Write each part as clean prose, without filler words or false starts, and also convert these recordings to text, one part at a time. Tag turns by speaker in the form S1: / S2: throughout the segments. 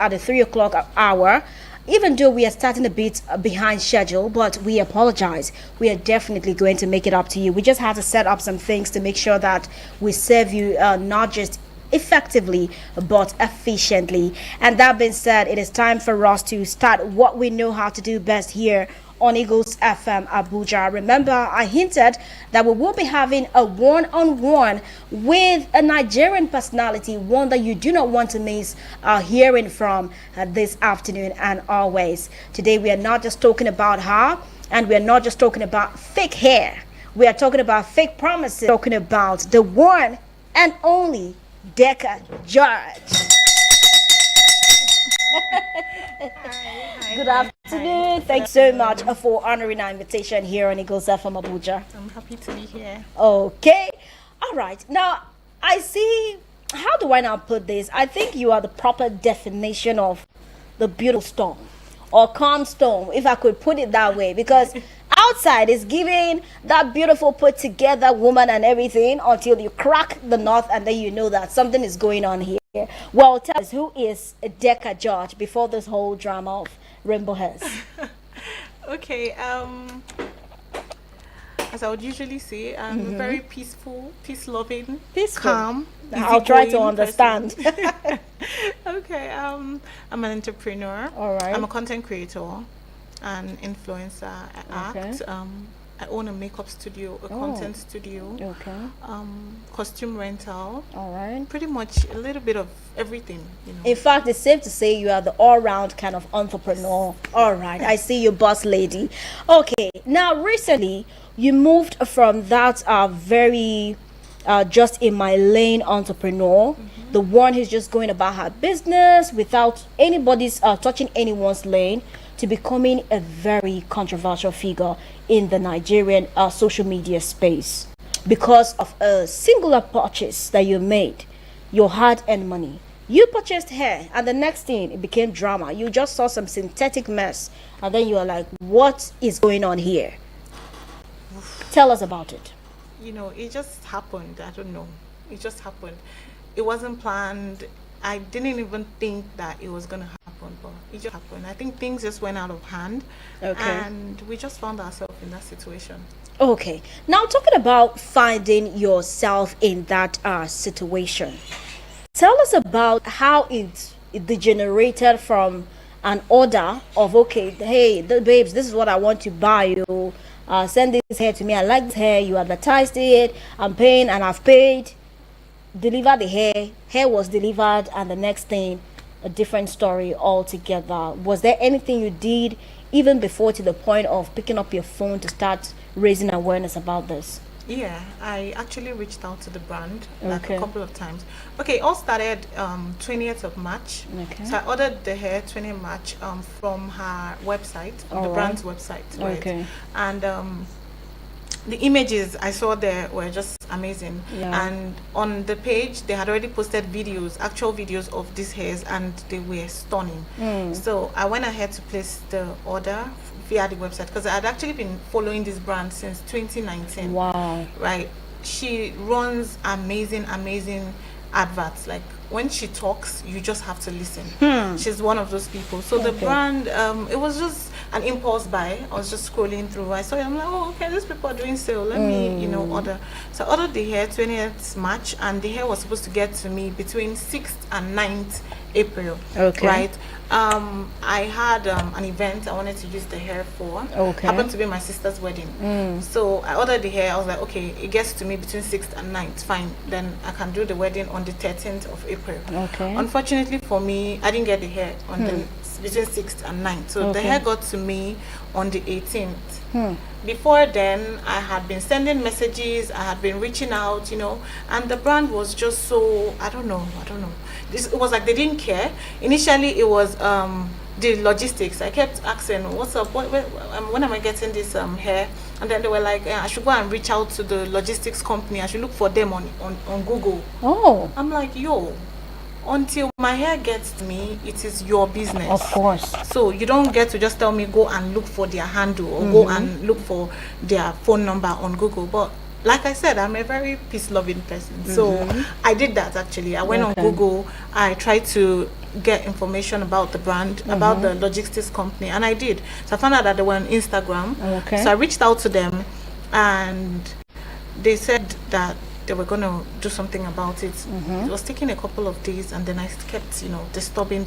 S1: at the 3 o'clock hour. Even though we are starting a bit behind schedule, but we apologize. We are definitely going to make it up to you. We just had to set up some things to make sure that we serve you not just effectively but efficiently. And that being said, it is time for us to start what we know how to do best here on Eagles FM Abuja. Remember, I hinted that we will be having a one-on-one with a Nigerian personality, one that you do not want to miss hearing from this afternoon and always. Today, we are not just talking about her, and we are not just talking about fake hair. We are talking about fake promises, talking about the one and only Deka George. Good afternoon. Thanks so much for honoring our invitation here on Eagles FM Abuja.
S2: I'm happy to be here.
S1: Okay. All right. Now, I see. How do I now put this? I think you are the proper definition of the beautiful storm or calm storm, if I could put it that way, because outside is giving that beautiful put together woman and everything until you crack the nut and then you know that something is going on here. Well, tell us, who is Deka George before this whole drama of Rainbow Hairs?
S2: Okay, as I would usually say, I'm a very peaceful, peace-loving, calm,
S1: I'll try to understand.
S2: Okay, I'm an entrepreneur.
S1: All right.
S2: I'm a content creator, an influencer. I act. I own a makeup studio, a content studio, costume rental.
S1: All right.
S2: Pretty much a little bit of everything, you know.
S1: In fact, it's safe to say you are the all-round kind of entrepreneur. All right, I see you, boss lady. Okay, now recently you moved from that very just in my lane entrepreneur, the one who's just going about her business without anybody's touching anyone's lane, to becoming a very controversial figure in the Nigerian social media space because of a singular purchase that you made, your hard-earned money. You purchased hair, and the next thing, it became drama. You just saw some synthetic mess, and then you are like, what is going on here? Tell us about it.
S2: You know, it just happened. I don't know. It just happened. It wasn't planned. I didn't even think that it was going to happen, but it just happened. I think things just went out of hand, and we just found ourselves in that situation.
S1: Okay. Now, talking about finding yourself in that situation, tell us about how it degenerated from an order of, okay, hey, babes, this is what I want to buy you. Send this hair to me. I like this hair. You advertised it. I'm paying, and I've paid. Deliver the hair was delivered, and the next thing, a different story altogether. Was there anything you did even before, to the point of picking up your phone to start raising awareness about this?
S2: Yeah, I actually reached out to the brand like a couple of times. Okay, it all started 20th of March. So I ordered the hair 20th March from her website, the brand's website, right? And the images I saw there were just amazing. And on the page, they had already posted videos, actual videos of these hairs, and they were stunning. So I went ahead to place the order via the website, because I had actually been following this brand since 2019.
S1: Wow.
S2: Right. She runs amazing adverts. Like, when she talks, you just have to listen. She's one of those people. So the brand, it was just an impulse buy. I was just scrolling through. I saw it. I'm like, oh, okay, these people are doing sale. Let me, order. So I ordered the hair 20th March, and the hair was supposed to get to me between 6th and 9th April. Right. I had an event I wanted to use the hair for. Happened to be my sister's wedding. So I ordered the hair. I was like, okay, it gets to me between 6th and 9th. Fine. Then I can do the wedding on the 13th of April. Unfortunately for me, I didn't get the hair on the between 6th and 9th. So the hair got to me on the 18th. Before then, I had been sending messages, I had been reaching out, and the brand was just so, I don't know. It was like they didn't care. Initially, it was the logistics. I kept asking, what's up? When am I getting this hair? And then they were like, I should go and reach out to the logistics company. I should look for them on Google. I'm like, yo, until my hair gets to me, it is your business.
S1: Of course.
S2: So you don't get to just tell me go and look for their handle or go and look for their phone number on Google. But like I said, I'm a very peace-loving person. So I did that actually. I went on Google. I tried to get information about the brand, about the logistics company, and I did. So I found out that they were on Instagram.
S1: Okay.
S2: So I reached out to them, and they said that they were going to do something about it. It was taking a couple of days, and then I kept, disturbing.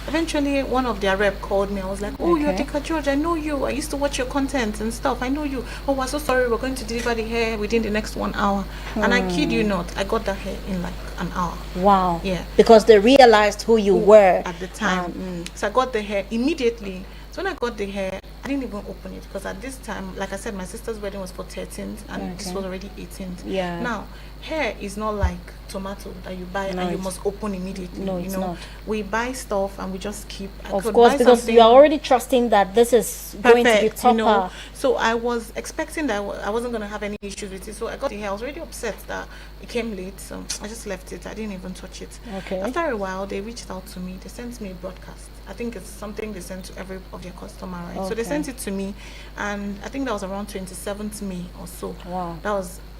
S2: Eventually, one of their rep called me. I was like, oh, you're Deka George, I know you. I used to watch your content and stuff. I know you. Oh, we're so sorry. We're going to deliver the hair within the next 1 hour. And I kid you not, I got that hair in like an hour.
S1: Wow.
S2: Yeah.
S1: Because they realized who you were
S2: at the time. So I got the hair immediately. So when I got the hair, I didn't even open it, because at this time, like I said, my sister's wedding was for 13th, and this was already 18th.
S1: Yeah.
S2: Now, hair is not like tomato that you buy and you must open immediately.
S1: No, it's not.
S2: We buy stuff and we just keep.
S1: Of course, because you are already trusting that this is going to be proper.
S2: So I was expecting that I wasn't going to have any issues with it. So I got the hair. I was already upset that it came late, so I just left it. I didn't even touch it.
S1: Okay.
S2: After a while, they reached out to me. They sent me a broadcast. I think it's something they sent to every of their customer, right?
S1: Okay.
S2: So they sent it to me, and I think that was around 27th May or so.
S1: Wow.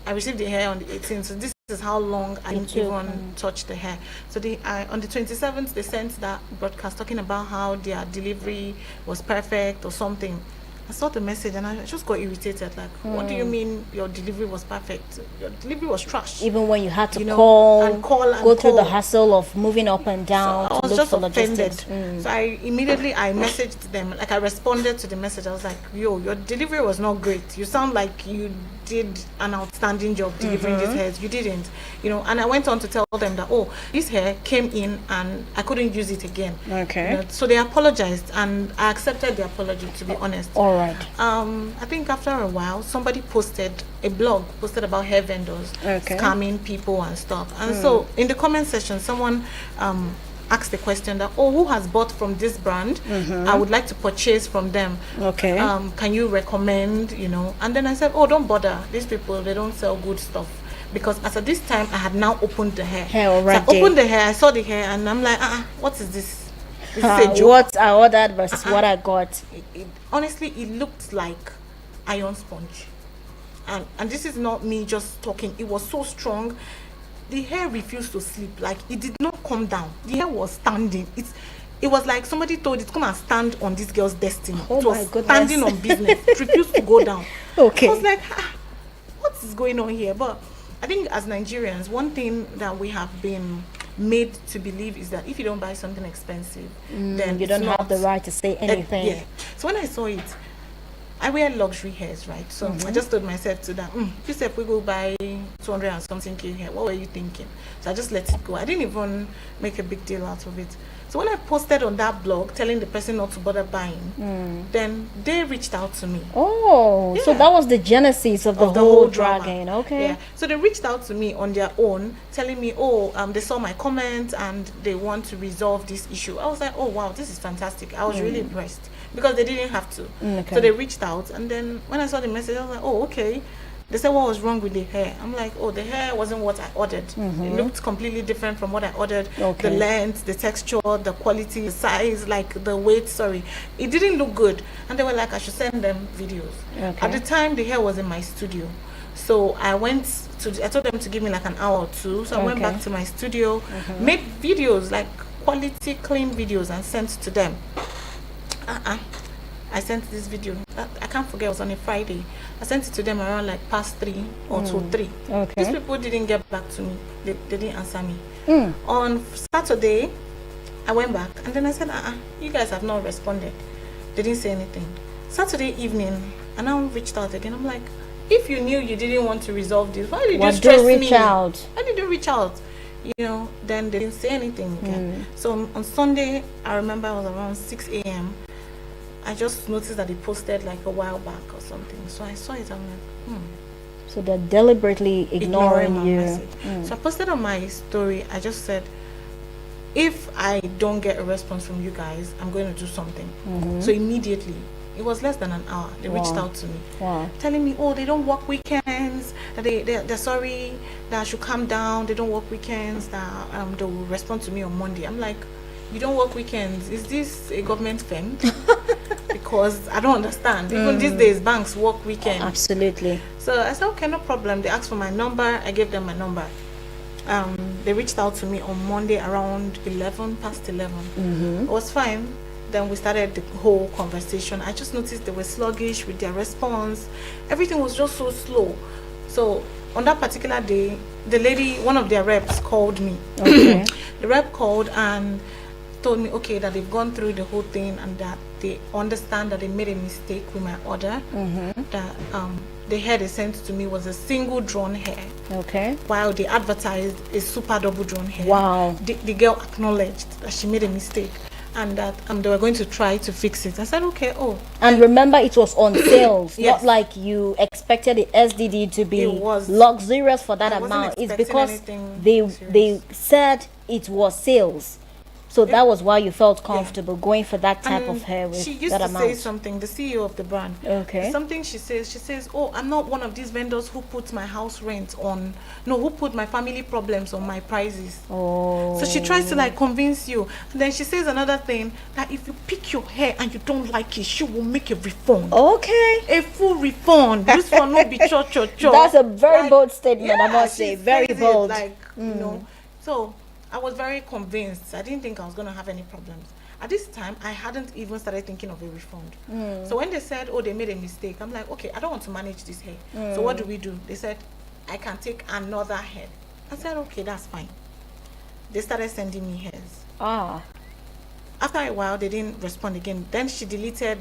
S2: I received the hair on the 18th, so this is how long I didn't even touch the hair. So on the 27th, they sent that broadcast talking about how their delivery was perfect or something. I saw the message and I just got irritated. Like, what do you mean your delivery was perfect? Your delivery was trash.
S1: Even when you had to call and
S2: go
S1: through the hassle of moving up and down
S2: so I was
S1: to look
S2: just
S1: for
S2: offended.
S1: logistics.
S2: So I messaged them. Like, I responded to the message. I was like, yo, your delivery was not great. You sound like you did an outstanding job delivering these hairs. You didn't, and I went on to tell them that, oh, this hair came in and I couldn't use it again.
S1: Okay.
S2: So they apologized, and I accepted the apology, to be honest.
S1: All right.
S2: I think after a while, somebody posted about hair vendors scamming people and stuff. And so in the comment section, someone asked the question that, oh, who has bought from this brand? I would like to purchase from them.
S1: Okay.
S2: Can you recommend, And then I said, oh, don't bother. These people, they don't sell good stuff. Because as at this time, I had now opened the hair.
S1: Hair already.
S2: So I opened the hair, I saw the hair, and I'm like, what is this? This is a joke.
S1: What I ordered versus what I got.
S2: Honestly, it looked like iron sponge. And this is not me just talking. It was so strong. The hair refused to sleep. Like, it did not come down. The hair was standing. It was like somebody told it, come and stand on this girl's destiny.
S1: Oh,
S2: it was
S1: my goodness.
S2: standing on business. It refused to go down.
S1: Okay.
S2: I was like, what is going on here? But I think as Nigerians, one thing that we have been made to believe is that if you don't buy something expensive, then
S1: you don't have the right to say anything.
S2: Yeah. So when I saw it, I wear luxury hairs, right? So I just told myself to that, you said we go buy 200 and something K hair. What were you thinking? So I just let it go. I didn't even make a big deal out of it. So when I posted on that blog telling the person not to bother buying, then they reached out to me.
S1: Oh, so that was the genesis of the whole dragging. Okay.
S2: Yeah. So they reached out to me on their own, telling me, they saw my comment and they want to resolve this issue. I was like, oh wow, this is fantastic. I was really impressed because they didn't have to.
S1: Okay.
S2: So they reached out, and then when I saw the message, I was like, oh, okay. They said, what was wrong with the hair? I'm like, oh, the hair wasn't what I ordered. It looked completely different from what I ordered.
S1: Okay.
S2: The length, the texture, the quality, the size, like the weight, it didn't look good. And they were like, I should send them videos.
S1: Okay.
S2: At the time, the hair was in my studio. So I told them to give me like an hour or two. So I went back to my studio, made videos, like quality, clean videos, and sent to them. I sent this video. I can't forget, it was on a Friday. I sent it to them around like past 3 or to 3.
S1: Okay.
S2: These people didn't get back to me. They didn't answer me. On Saturday, I went back and then I said, you guys have not responded. They didn't say anything. Saturday evening, I now reached out again. I'm like, if you knew you didn't want to resolve this, why did you stress me? Why did you reach out? Then they didn't say anything again. So on Sunday, I remember it was around 6 a.m. I just noticed that they posted like a while back or something. So I saw it, I'm like,
S1: So they're deliberately ignoring
S2: my
S1: you.
S2: message. So I posted on my story, I just said, if I don't get a response from you guys, I'm going to do something. So immediately, it was less than an hour, they reached out to me. Telling me, oh, they don't work weekends, that they're sorry, that I should calm down, they don't work weekends, that they will respond to me on Monday. I'm like, you don't work weekends? Is this a government firm? Because I don't understand. Even these days, banks work weekends.
S1: Absolutely.
S2: So I said, okay, no problem. They asked for my number. I gave them my number. they reached out to me on Monday around 11 past 11. It was fine. Then we started the whole conversation. I just noticed they were sluggish with their response. Everything was just so slow. So on that particular day, the lady, one of their reps, called me.
S1: Okay.
S2: The rep called and told me, okay, that they've gone through the whole thing and that they understand that they made a mistake with my order. That the hair they sent to me was a single drawn hair.
S1: Okay.
S2: While they advertised a super double drawn hair.
S1: Wow.
S2: The girl acknowledged that she made a mistake and that they were going to try to fix it. I said, okay,
S1: And remember, it was on sales.
S2: Yes.
S1: Not like you expected the SDD to be
S2: It was.
S1: luxurious for that
S2: I wasn't
S1: amount. It's
S2: expecting
S1: because
S2: anything
S1: they
S2: serious.
S1: said it was sales. So that was why you felt comfortable going for that type
S2: And
S1: of hair with
S2: she used
S1: that
S2: to
S1: amount.
S2: say something, the CEO of the brand.
S1: Okay.
S2: Something she says, oh, I'm not one of these vendors who put my house rent on, no, who put my family problems on my prices.
S1: Oh.
S2: So she tries to like convince you. And then she says another thing, that if you pick your hair and you don't like it, she will make a refund.
S1: Okay.
S2: A full refund. This one will be cho.
S1: That's a very bold statement, I must
S2: she
S1: say. Very
S2: says it,
S1: bold.
S2: like, you know. So I was very convinced. I didn't think I was going to have any problems. At this time, I hadn't even started thinking of a refund. So when they said, oh, they made a mistake, I'm like, okay, I don't want to manage this hair. So what do we do? They said, I can take another hair. I said, okay, that's fine. They started sending me hairs. After a while, they didn't respond again. Then she deleted,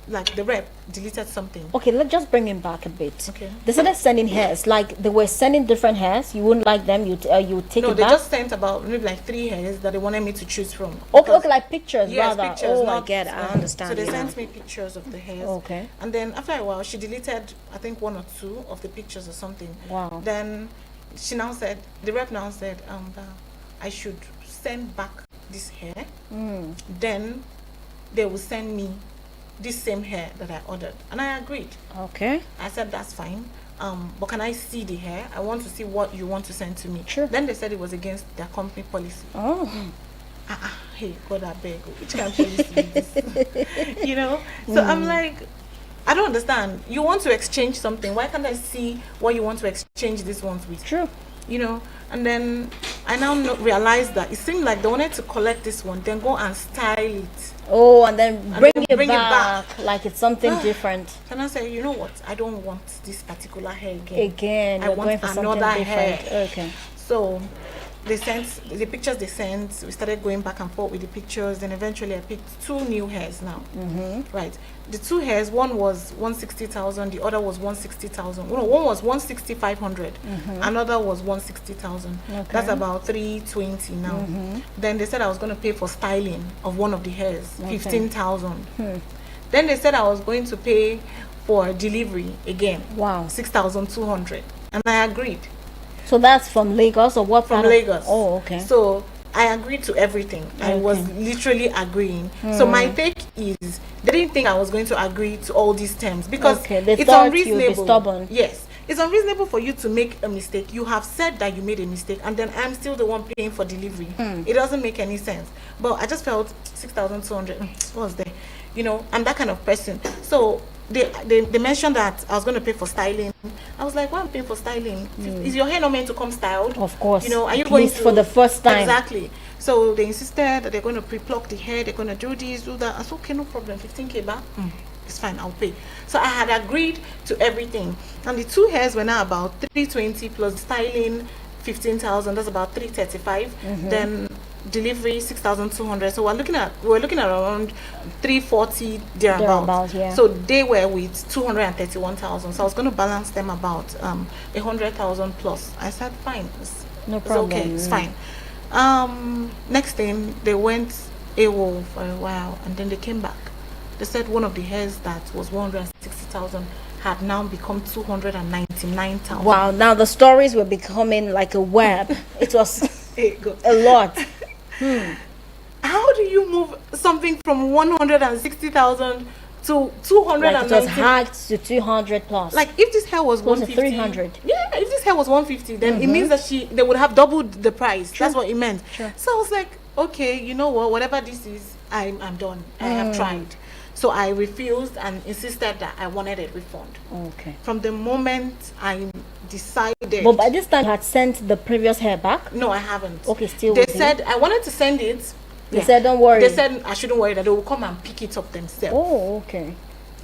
S2: like the rep deleted something.
S1: Okay, let's just bring him back a bit.
S2: Okay.
S1: They started sending hairs. Like they were sending different hairs. You wouldn't like them. You take
S2: No,
S1: it
S2: they
S1: back.
S2: just sent about maybe like 3 hairs that they wanted me to choose from.
S1: Okay,
S2: Because-
S1: like pictures
S2: Yes,
S1: rather.
S2: pictures.
S1: Oh, I
S2: not,
S1: get it. I understand.
S2: So they
S1: yeah.
S2: sent me pictures of the hairs.
S1: Okay.
S2: And then after a while, she deleted, I think 1 or 2 of the pictures or something.
S1: Wow.
S2: Then she now said, the rep now said, that I should send back this hair. Then they will send me this same hair that I ordered. And I agreed.
S1: Okay.
S2: I said, that's fine. But can I see the hair? I want to see what you want to send to me.
S1: Sure.
S2: Then they said it was against their company policy.
S1: Oh.
S2: Hey, God, I beg. Which country is this? You know? So I'm like, I don't understand. You want to exchange something. Why can't I see what you want to exchange these ones with?
S1: True.
S2: You know? And then I now realize that it seemed like they wanted to collect this one, then go and style it.
S1: Oh, and then bring,
S2: then
S1: it,
S2: bring it
S1: back,
S2: back.
S1: like it's something different.
S2: And I said, you know what? I don't want this particular hair again.
S1: Again,
S2: I
S1: you're
S2: want
S1: going for something
S2: another
S1: different.
S2: hair.
S1: Okay.
S2: So they sent the pictures they sent. We started going back and forth with the pictures. Then eventually I picked 2 new hairs now. Right. The 2 hairs, one was 160,000, the other was 160,000. No, one was 160,500. Another was 160,000.
S1: Okay.
S2: That's about 320 now. Then they said I was going to pay for styling of one of the hairs, 15,000. Then they said I was going to pay for delivery again.
S1: Wow.
S2: 6,200. And I agreed.
S1: So that's from Lagos or what?
S2: From
S1: part of-
S2: Lagos.
S1: Oh, okay.
S2: So I agreed to everything. I was literally agreeing. So my take is they didn't think I was going to agree to all these terms because
S1: Okay, they
S2: it's
S1: thought you'd be
S2: unreasonable.
S1: stubborn.
S2: Yes. It's unreasonable for you to make a mistake. You have said that you made a mistake and then I'm still the one paying for delivery. It doesn't make any sense. But I just felt 6,200 what was there? You know, I'm that kind of person. So they mentioned that I was going to pay for styling. I was like, why am I paying for styling? Is your hair not meant to come styled?
S1: Of course.
S2: You know, are you
S1: At
S2: going
S1: least
S2: to,
S1: for the first time.
S2: Exactly. So they insisted that they're going to pre-pluck the hair, they're going to do this, do that. I said, okay, no problem, 15K back. It's fine, I'll pay. So I had agreed to everything. And the 2 hairs were now about 320 plus styling 15,000, that's about 335. Then delivery 6,200. So we're looking at around 340 thereabouts.
S1: Yeah.
S2: So they were with 231,000. So I was going to balance them about 100,000 plus. I said fine,
S1: No problem.
S2: It's okay, it's fine. Next thing they went AWOL for a while and then they came back. They said one of the hairs that was 160,000 had now become 299,000.
S1: Wow, now the stories were becoming like a web. It was a lot.
S2: How do you move something from 160,000 to
S1: Like it was
S2: 290?
S1: hacked to 200 plus.
S2: Like if this hair was
S1: Close to
S2: 150,
S1: 300.
S2: yeah, if this hair was 150, then it means that they would have doubled the price. That's what it meant.
S1: Sure.
S2: So I was like, okay, you know what, whatever this is, I'm done. I have tried. So I refused and insisted that I wanted a refund.
S1: Okay.
S2: From the moment I decided.
S1: But by this time, you had sent the previous hair back?
S2: No, I haven't.
S1: Okay, still
S2: They
S1: with you?
S2: said I wanted to send it.
S1: They said, don't worry.
S2: They said I shouldn't worry, that they will come and pick it up themselves.
S1: Oh, okay.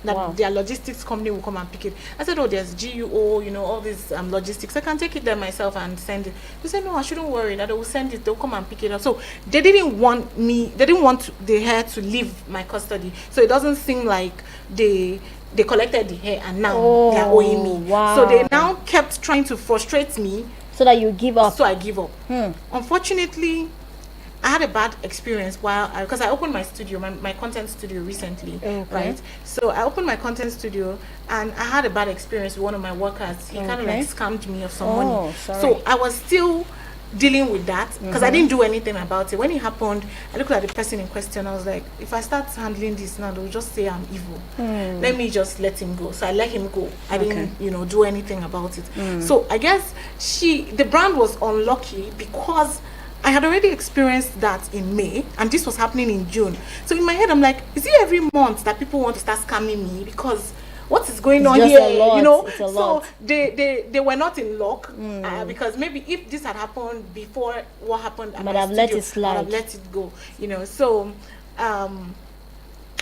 S2: That
S1: Wow.
S2: their logistics company will come and pick it. I said, oh, there's GUO, you know, all these logistics. I can take it there myself and send it. They said, no, I shouldn't worry, that they will send it. They'll come and pick it up. So they didn't want the hair to leave my custody. So it doesn't seem like they collected the hair and now they're owing me.
S1: Wow.
S2: So they now kept trying to frustrate me.
S1: So that you give up.
S2: So I give up. Unfortunately, I had a bad experience because I opened my studio, my content studio recently, right? So I opened my content studio and I had a bad experience with one of my workers. He kind of like scammed me of some money.
S1: Sorry.
S2: So I was still dealing with that because I didn't do anything about it. When it happened, I looked at the person in question. I was like, if I start handling this now, they'll just say I'm evil. Let me just let him go. So I let him go. I didn't, do anything about it. So I guess the brand was unlucky because I had already experienced that in May, and this was happening in June. So in my head, I'm like, is it every month that people want to start scamming me? Because what is going on here?
S1: It's a lot.
S2: So they were not in luck because maybe if this had happened before what happened at my studio,
S1: let it slide.
S2: I would have let it go. So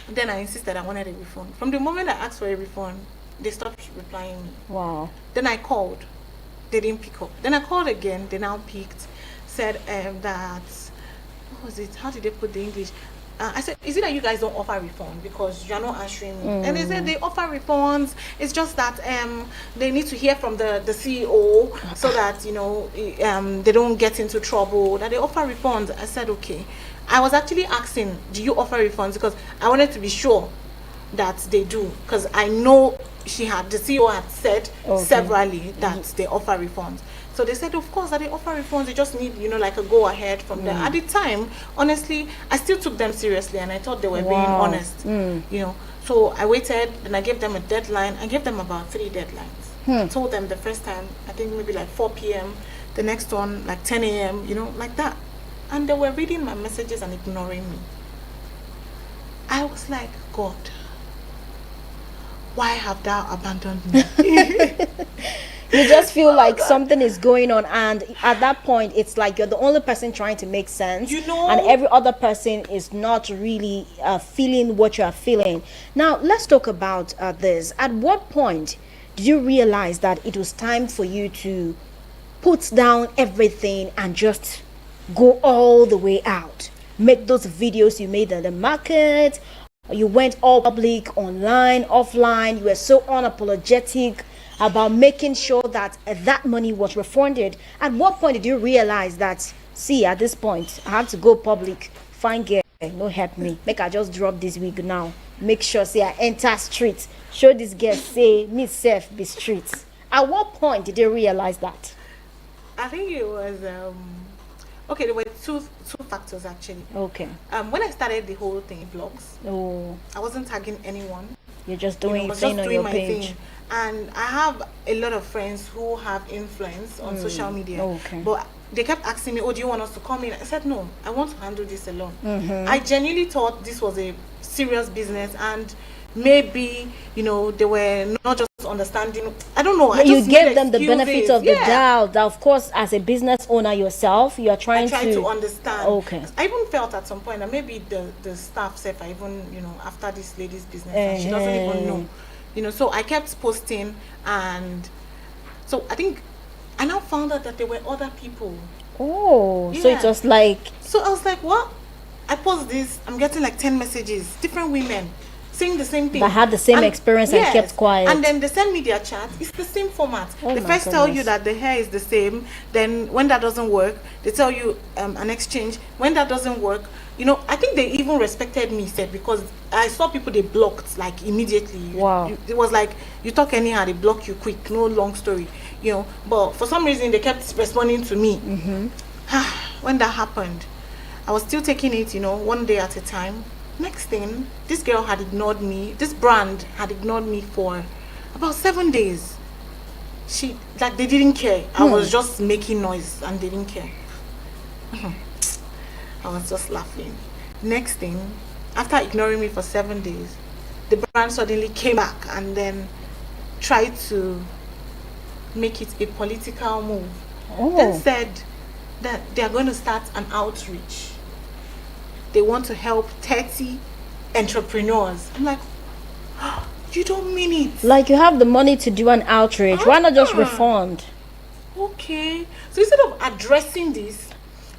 S2: then I insisted I wanted a refund. From the moment I asked for a refund, they stopped replying me.
S1: Wow.
S2: Then I called. They didn't pick up. Then I called again. They now picked. Said that, what was it? How did they put the English? I said, is it that you guys don't offer refund because you're not answering me? And they said they offer refunds. It's just that they need to hear from the CEO so that they don't get into trouble. That they offer refunds. I said okay. I was actually asking, do you offer refunds? Because I wanted to be sure that they do, because I know the CEO had said severally that they offer refunds. So they said, of course, that they offer refunds. They just need, like a go ahead from them. At the time, honestly, I still took them seriously, and I thought they were being honest. So I waited, and I gave them a deadline. I gave them about 3 deadlines. I told them the first time, I think maybe like 4 p.m. The next one, like 10 a.m. Like that. And they were reading my messages and ignoring me. I was like, God, why have thou abandoned me?
S1: You just feel like something is going on, and at that point it's like you're the only person trying to make sense, and every other person is not really feeling what you are feeling. Now let's talk about this. At what point did you realize that it was time for you to put down everything and just go all the way out, make those videos you made in the market? You went all public, online, offline. You were so unapologetic about making sure that that money was refunded. At what point did you realize that, see, at this point, I have to go public, find girl, no help me, make I just drop this wig now, make sure, say, I enter streets, show this girl, say, me self be streets. At what point did you realize that?
S2: I think it was, okay, there were two factors actually.
S1: Okay.
S2: When I started the whole thing, vlogs, I wasn't tagging anyone.
S1: You're just doing
S2: I was
S1: thing
S2: just
S1: on
S2: doing
S1: your
S2: my
S1: page.
S2: thing. And I have a lot of friends who have influence on social media. But they kept asking me, oh, do you want us to come in? I said, no, I want to handle this alone. I genuinely thought this was a serious business, and maybe, they were not just understanding. I don't know.
S1: You gave them the benefit of the doubt. That, of course, as a business owner yourself, you are trying
S2: to understand.
S1: Okay.
S2: I even felt at some point that maybe the staff said, I even, after this lady's business, and she doesn't even know. So I kept posting, and so I think I now found out that there were other people.
S1: So it was like...
S2: So I was like, what? I post this, I'm getting like 10 messages, different women saying the same thing.
S1: That had the same experience and kept quiet.
S2: And then they send me their chat. It's the same format. They first tell you that the hair is the same. Then when that doesn't work, they tell you an exchange. When that doesn't work, I think they even respected me, because I saw people they blocked like immediately.
S1: Wow.
S2: It was like, you talk anyhow, they block you quick. No long story. But for some reason they kept responding to me. When that happened, I was still taking it, one day at a time. Next thing, this girl had ignored me. This brand had ignored me for about 7 days. They didn't care. I was just making noise and they didn't care. I was just laughing. Next thing, after ignoring me for 7 days, the brand suddenly came back and then tried to make it a political move.
S1: Oh.
S2: Then said that they are going to start an outreach. They want to help 30 entrepreneurs. I'm like, you don't mean it.
S1: Like, you have the money to do an outreach. Why not just refund?
S2: Okay. So instead of addressing this,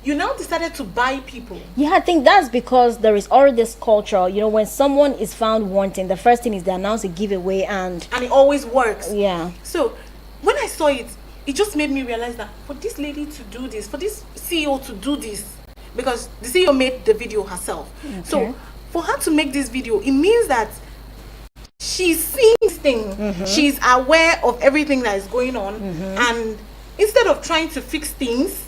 S2: you now decided to buy people.
S1: Yeah, I think that's because there is already this culture. You know, when someone is found wanting, the first thing is they announce a giveaway, and
S2: it always works.
S1: Yeah.
S2: So when I saw it, it just made me realize that for this lady to do this, for this CEO to do this, because the CEO made the video herself. Okay. So for her to make this video, it means that she's seeing this thing. She's aware of everything that is going on. And instead of trying to fix things,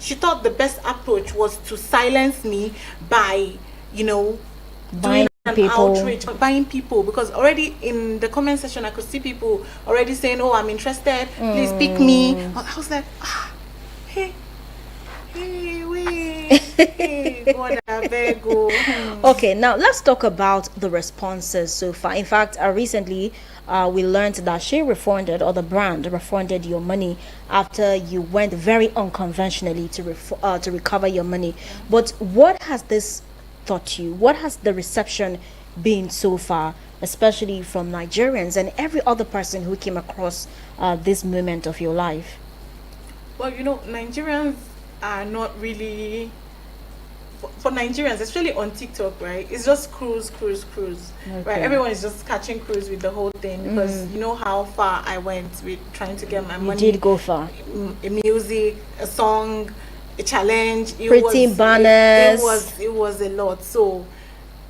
S2: she thought the best approach was to silence me by, doing an outreach, buying people. Because already in the comment section, I could see people already saying, "Oh, I'm interested. Please pick me." I was like, hey, wait.
S1: Okay, now let's talk about the responses so far. In fact, recently we learned that she refunded, or the brand refunded your money after you went very unconventionally to recover your money. But what has this taught you? What has the reception been so far, especially from Nigerians and every other person who came across this moment of your life?
S2: Well, Nigerians are not really, for Nigerians, especially on TikTok, right? It's just cruise, right? Everyone is just catching cruise with the whole thing, because you know how far I went with trying to get my money.
S1: You did go far.
S2: A music, a song, a challenge.
S1: Pretty banners.
S2: It was a lot. So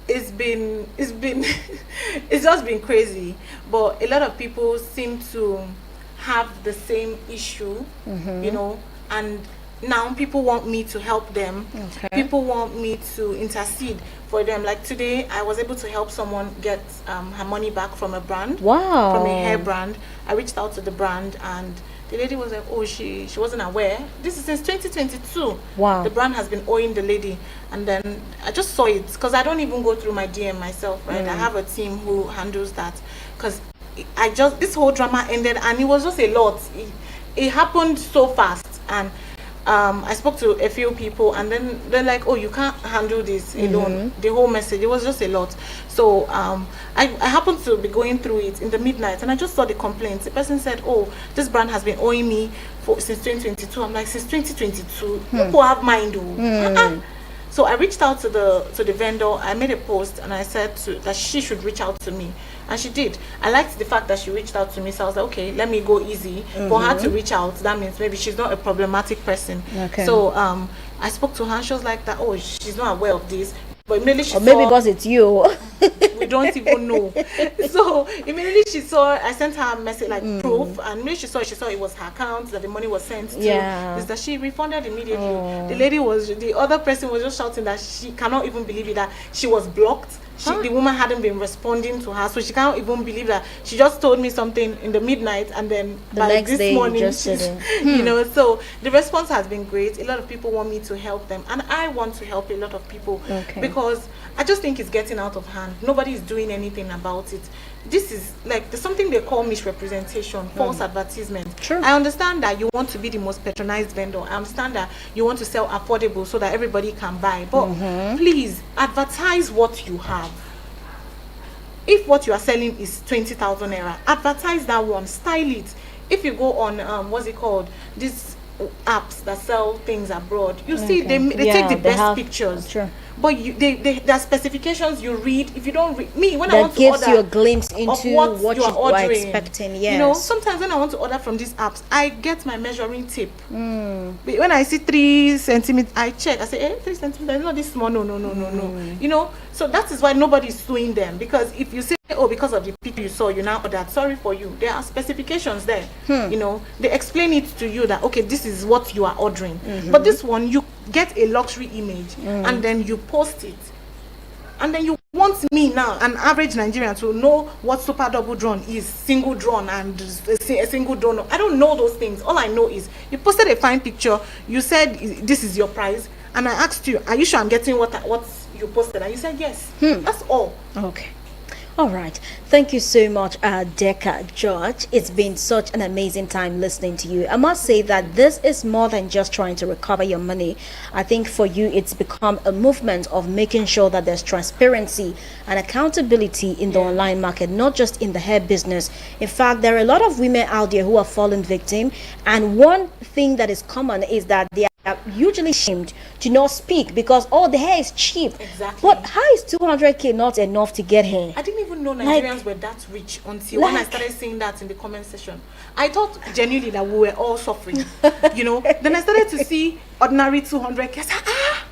S2: it's just been crazy. But a lot of people seem to have the same issue, and now people want me to help them. People want me to intercede for them. Like today, I was able to help someone get her money back from a brand.
S1: Wow.
S2: From a hair brand. I reached out to the brand, and the lady was like, oh, she wasn't aware. This is since 2022.
S1: Wow.
S2: The brand has been owing the lady. And then I just saw it, because I don't even go through my DM myself, right? I have a team who handles that, because this whole drama ended, and it was just a lot. It happened so fast, and I spoke to a few people, and then they're like, oh, you can't handle this alone. The whole message, it was just a lot. So I happened to be going through it in the midnight, and I just saw the complaints. The person said, oh, this brand has been owing me since 2022. I'm like, since 2022? People have mind. So I reached out to the vendor. I made a post, and I said that she should reach out to me, and she did. I liked the fact that she reached out to me, so I was like, okay, let me go easy. For her to reach out, that means maybe she's not a problematic person. So I spoke to her, and she was like that, oh, she's not aware of this. But immediately
S1: maybe because it's you.
S2: We don't even know. So immediately she saw, I sent her a message like proof, and immediately she saw it was her account that the money was sent to. Is that she refunded immediately. The other person was just shouting that she cannot even believe it, that she was blocked. The woman hadn't been responding to her, so she can't even believe that she just told me something in the midnight, and then
S1: by
S2: next
S1: this
S2: day morning
S1: she's,
S2: so the response has been great. A lot of people want me to help them, and I want to help a lot of people, because I just think it's getting out of hand. Nobody is doing anything about it. This is like, there's something they call misrepresentation, false advertisement. I understand that you want to be the most patronized vendor. I understand that you want to sell affordable so that everybody can buy. But please advertise what you have. If what you are selling is 20,000 naira, advertise that one, style it. If you go on what's it called, these apps that sell things abroad, you see they take the best pictures. But there are specifications you read. If you don't read, when I want to order,
S1: gives you a glimpse into what you are expecting.
S2: Sometimes when I want to order from these apps, I get my measuring tape. But when I see 3 centimeters, I check. I say, 3 centimeters, not this small. No. So that is why nobody is suing them, because if you say, oh, because of the picture you saw, you now ordered, sorry for you. There are specifications there. They explain it to you that, okay, this is what you are ordering. But this one, you get a luxury image, and then you post it, and then you want me now, an average Nigerian, to know what super double drawn is, single drawn, and a single drawn. I don't know those things. All I know is you posted a fine picture, you said this is your price, and I asked you, are you sure I'm getting what you posted? And you said yes. That's all.
S1: All right. Thank you so much, Deka George. It's been such an amazing time listening to you. I must say that this is more than just trying to recover your money. I think for you, it's become a movement of making sure that there's transparency and accountability in the online market, not just in the hair business. In fact, there are a lot of women out there who are fallen victim, and one thing that is common is that they are usually shamed to not speak because the hair is cheap.
S2: Exactly.
S1: But how is 200k not enough to get hair?
S2: I didn't even know Nigerians were that rich until when I started seeing that in the comment section. I thought genuinely that we were all suffering, Then I started to see ordinary 200k.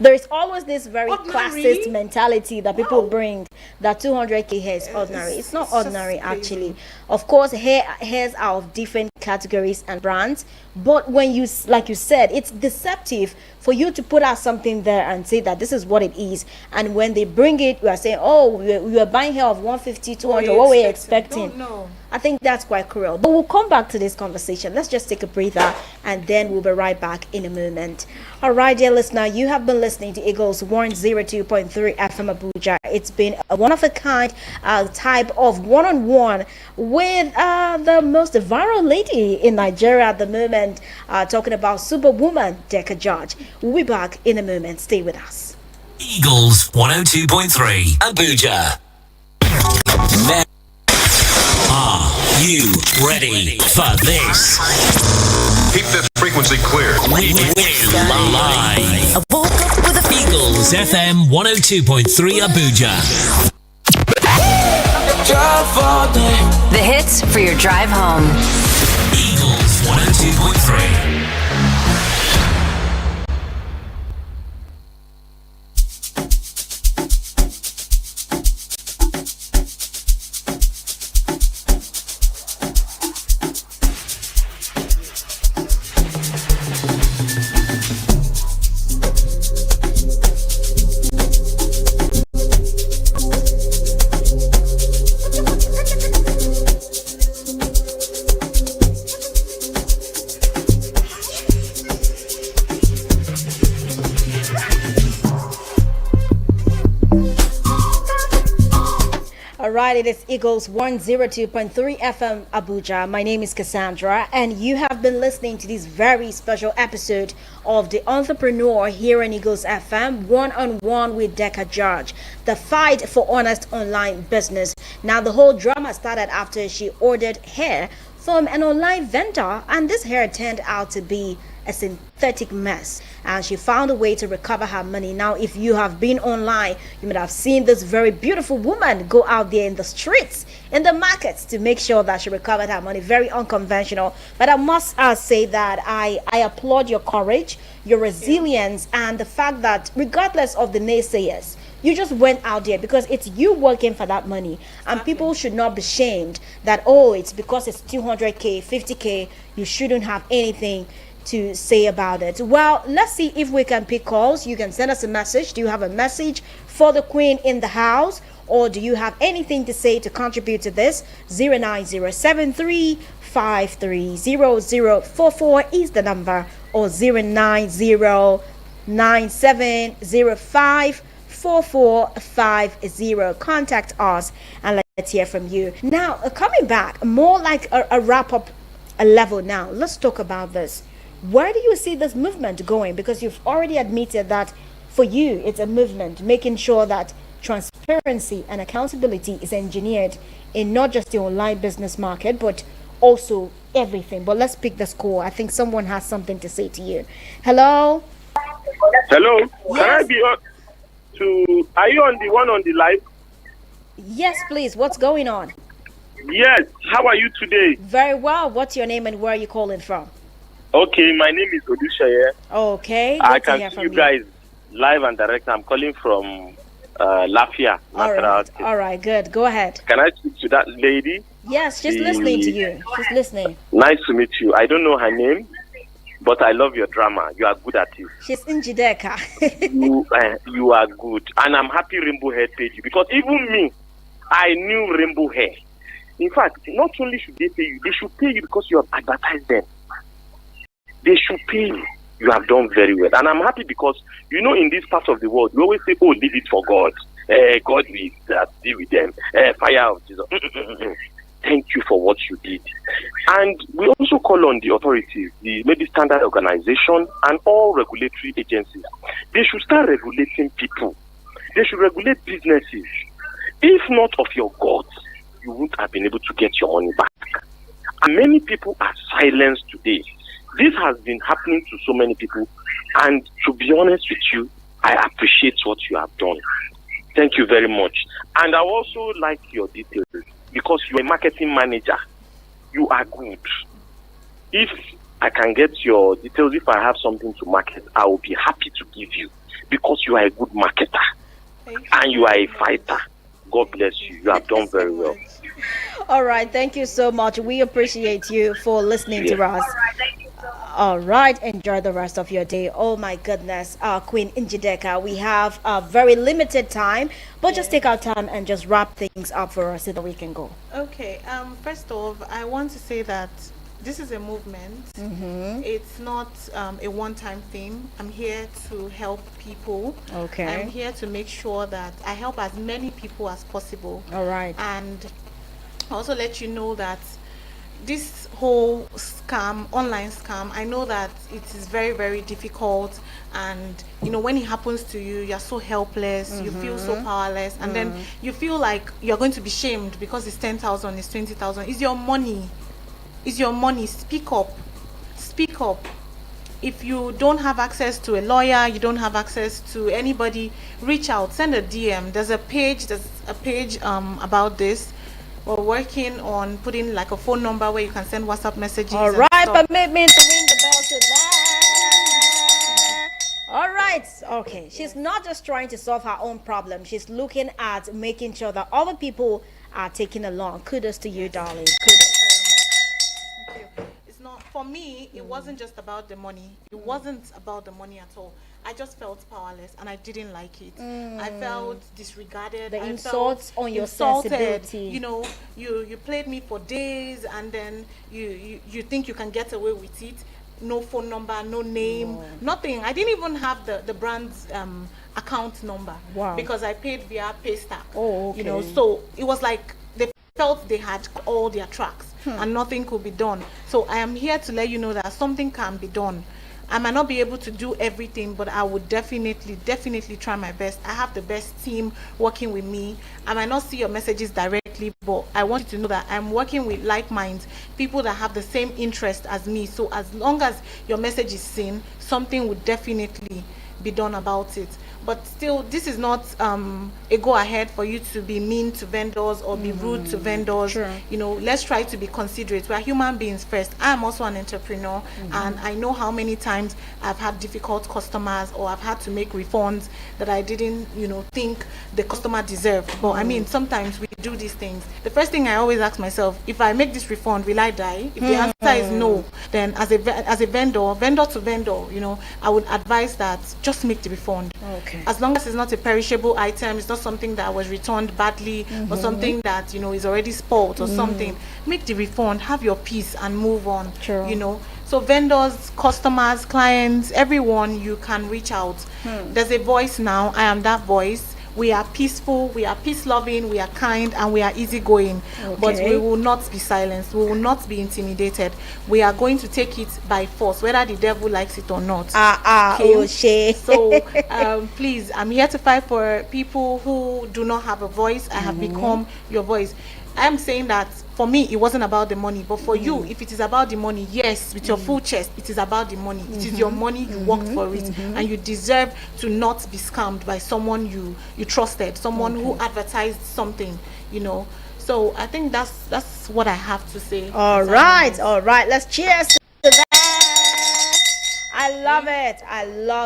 S1: There is always this very
S2: Ordinary?
S1: classist mentality that people bring that 200k hair is ordinary. It's not
S2: it's
S1: ordinary
S2: just crazy.
S1: actually. Of course, hairs are of different categories and brands, but when you, like you said, it's deceptive for you to put out something there and say that this is what it is, and when they bring it, we are saying, we are buying hair of 150, 200. What were you expecting?
S2: Don't know.
S1: I think that's quite cruel. But we'll come back to this conversation. Let's just take a breather and then we'll be right back in a moment. All right, dear listener, you have been listening to Eagles 102.3 FM Abuja. It's been a one of a kind type of one-on-one with the most viral lady in Nigeria at the moment, talking about Superwoman Deka George. We'll be back in a moment. Stay with us.
S3: Eagles 102.3 Abuja. Now, are you ready for this?
S4: Keep this frequency clear.
S3: We're live. I woke up with a Eagles FM 102.3 Abuja.
S5: The hits for your drive home.
S3: Eagles 102.3.
S1: Right, it is Eagles 102.3 FM Abuja. My name is Cassandra, and you have been listening to this very special episode of The Entrepreneur here on Eagles FM, one-on-one with Deka George, the fight for honest online business. Now, the whole drama started after she ordered hair from an online vendor, and this hair turned out to be a synthetic mess, and she found a way to recover her money. Now, if you have been online, you might have seen this very beautiful woman go out there in the streets, in the markets, to make sure that she recovered her money. Very unconventional, but I must say that I applaud your courage, your resilience, and the fact that regardless of the naysayers, you just went out there because it's you working for that money. And people should not be shamed that, it's because it's 200k, 50k, you shouldn't have anything to say about it. Well, let's see if we can pick calls. You can send us a message. Do you have a message for the queen in the house, or do you have anything to say to contribute to this? 09073530044 is the number, or 09097054450. Contact us and let's hear from you. Now, coming back more like a wrap-up level now, let's talk about this. Where do you see this movement going? Because you've already admitted that for you, it's a movement, making sure that transparency and accountability is engineered in not just the online business market, but also everything. But let's pick this call. I think someone has something to say to you. Hello?
S6: Hello?
S1: Yes.
S6: Can I be on are you on the one on the live?
S1: Yes, please. What's going on?
S6: Yes. How are you today?
S1: Very well. What's your name and where are you calling from?
S6: Okay, my name is Odushaye.
S1: Okay.
S6: I
S1: Good to
S6: can
S1: hear
S6: see
S1: from
S6: you guys live and direct. I'm calling from Lafia.
S1: All right. Good. Go ahead.
S6: Can I speak to that lady?
S1: Yes, just listening to you. Just listening.
S6: Nice to meet you. I don't know her name, but I love your drama. You are good at it.
S1: She's in Deka.
S6: You are good. And I'm happy Rainbow Hair paid you, because even me, I knew Rainbow Hair. In fact, not only should they pay should pay you because you have advertised them. They should pay you. You have done very well. And I'm happy because, in this part of the world, we always say, leave it for God. God will deal with them. Fire of Jesus. Thank you for what you did. And we also call on the authorities, the maybe standard organization and all regulatory agencies. They should start regulating people. They should regulate businesses. If not of your God, you wouldn't have been able to get your money back. And many people are silenced today. This has been happening to so many people. And to be honest with you, I appreciate what you have done. Thank you very much. And I also like your details because you're a marketing manager. You are good. If I can get your details, if I have something to market, I will be happy to give you because you are a good marketer and you are a fighter. God bless you. You have done very well.
S1: All right, thank you so much. We appreciate you for listening to us. All right, enjoy the rest of your day. Oh my goodness, Queen Deka, we have a very limited time, but just take our time and just wrap things up for us so that we can go.
S2: Okay. First off, I want to say that this is a movement. It's not a one-time thing. I'm here to help people.
S1: Okay.
S2: I'm here to make sure that I help as many people as possible.
S1: All right.
S2: And also let you know that this whole scam, online scam, I know that it is very, very difficult, and when it happens to you, you're so helpless, you feel so powerless, and then you feel like you're going to be shamed because it's 10,000, it's 20,000. It's your money. It's your money. Speak up. Speak up. If you don't have access to a lawyer, you don't have access to anybody, reach out, send a DM. There's a page about this. We're working on putting like a phone number where you can send WhatsApp messages.
S1: All right, permit me to ring the bell to that. All right, okay. She's not just trying to solve her own problem. She's looking at making sure that other people are taking along. Kudos to you, darling. Kudos.
S2: Thank you. It's not, for me, it wasn't just about the money. It wasn't about the money at all. I just felt powerless and I didn't like it. I felt disregarded.
S1: The
S2: I
S1: insults
S2: felt
S1: on your
S2: insulted.
S1: sensibility.
S2: You played me for days, and then you think you can get away with it. No phone number, no name, nothing. I didn't even have the brand's account number.
S1: Wow.
S2: Because I paid via Paystack.
S1: Oh, okay.
S2: So it was like they felt they had all their tracks and nothing could be done. So I am here to let you know that something can be done. I might not be able to do everything, but I would definitely try my best. I have the best team working with me. I might not see your messages directly, but I want you to know that I'm working with like minds, people that have the same interest as me. So as long as your message is seen, something would definitely be done about it. But still, this is not a go ahead for you to be mean to vendors or be rude to vendors.
S1: Sure.
S2: Let's try to be considerate. We're human beings first. I'm also an entrepreneur, and I know how many times I've had difficult customers, or I've had to make refunds that I didn't think the customer deserved. But I mean, sometimes we do these things. The first thing I always ask myself, if I make this refund, will I die? If the answer is no, then as a vendor to vendor, I would advise that just make the refund.
S1: Okay.
S2: As long as it's not a perishable item, it's not something that was returned badly or something that is already spoiled or something, make the refund, have your peace and move on.
S1: True.
S2: So vendors, customers, clients, everyone, you can reach out. There's a voice now. I am that voice. We are peaceful, we are peace loving, we are kind, and we are easygoing. But we will not be silenced, we will not be intimidated. We are going to take it by force, whether the devil likes it or not.
S1: Okay.
S2: So please, I'm here to fight for people who do not have a voice. I have become your voice. I am saying that for me, it wasn't about the money, but for you, if it is about the money, yes, with your full chest, it is about the money. It is your money, you worked for it, and you deserve to not be scammed by someone you trusted, someone who advertised something, So I think that's what I have to say.
S1: All right. Let's cheers to that. I love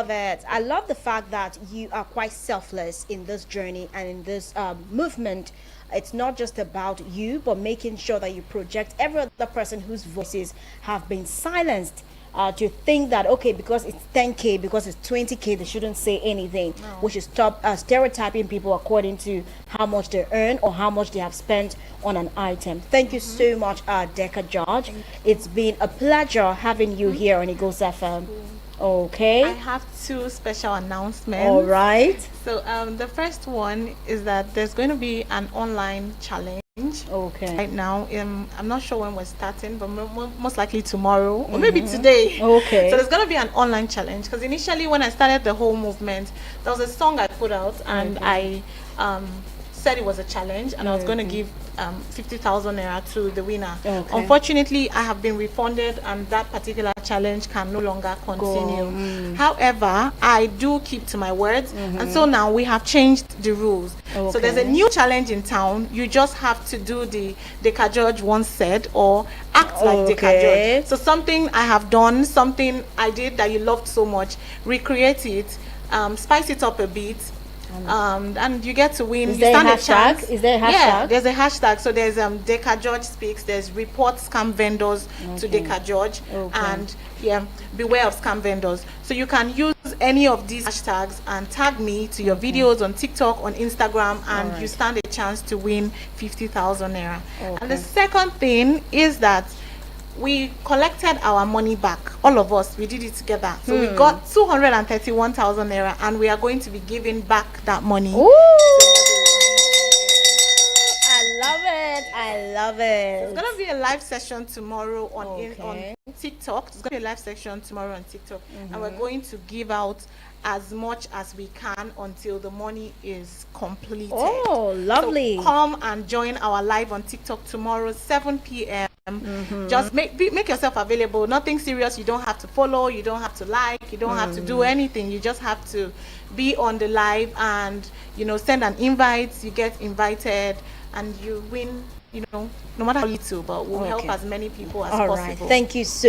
S1: it. I love the fact that you are quite selfless in this journey and in this movement. It's not just about you, but making sure that you project every other person whose voices have been silenced to think that, okay, because it's 10K, because it's 20K, they shouldn't say anything.
S2: No.
S1: We should stop stereotyping people according to how much they earn or how much they have spent on an item. Thank you so much, Deka George. It's been a pleasure having you here on Eagles FM. Okay.
S2: I have two special announcements.
S1: All right.
S2: So the first one is that there's going to be an online challenge.
S1: Okay.
S2: Right now, I'm not sure when we're starting, but most likely tomorrow or maybe today.
S1: Okay.
S2: So there's going to be an online challenge because initially when I started the whole movement, there was a song I put out and I said it was a challenge and I was going to give 50,000 naira to the winner.
S1: Okay.
S2: Unfortunately, I have been refunded and that particular challenge can no longer continue. However, I do keep to my words and so now we have changed the rules. So there's a new challenge in town. You just have to do the Deka George once said or act like Deka George. So something I have done, something I did that you loved so much, recreate it, spice it up a bit. And you get to win.
S1: Is
S2: You
S1: there
S2: stand
S1: a
S2: a chance.
S1: hashtag? Is there a hashtag?
S2: Yeah, there's a hashtag. So there's Deka George speaks. There's report scam vendors to Deka George, and beware of scam vendors. So you can use any of these hashtags and tag me to your videos on TikTok, on Instagram, and you stand a chance to win 50,000 naira. And the second thing is that we collected our money back, all of us. We did it together, so we got 231,000 naira, and we are going to be giving back that money.
S1: I love it. I love it.
S2: It's gonna be a live session tomorrow on TikTok. It's gonna be a live session tomorrow on TikTok, and we're going to give out as much as we can until the money is completed.
S1: Oh, lovely.
S2: So come and join our live on TikTok tomorrow, 7 p.m. Just make yourself available. Nothing serious. You don't have to follow. You don't have to like. You don't have to do anything. You just have to be on the live and send an invite. You get invited and you win. No matter how little, but we'll help as many people as possible.
S1: Thank you so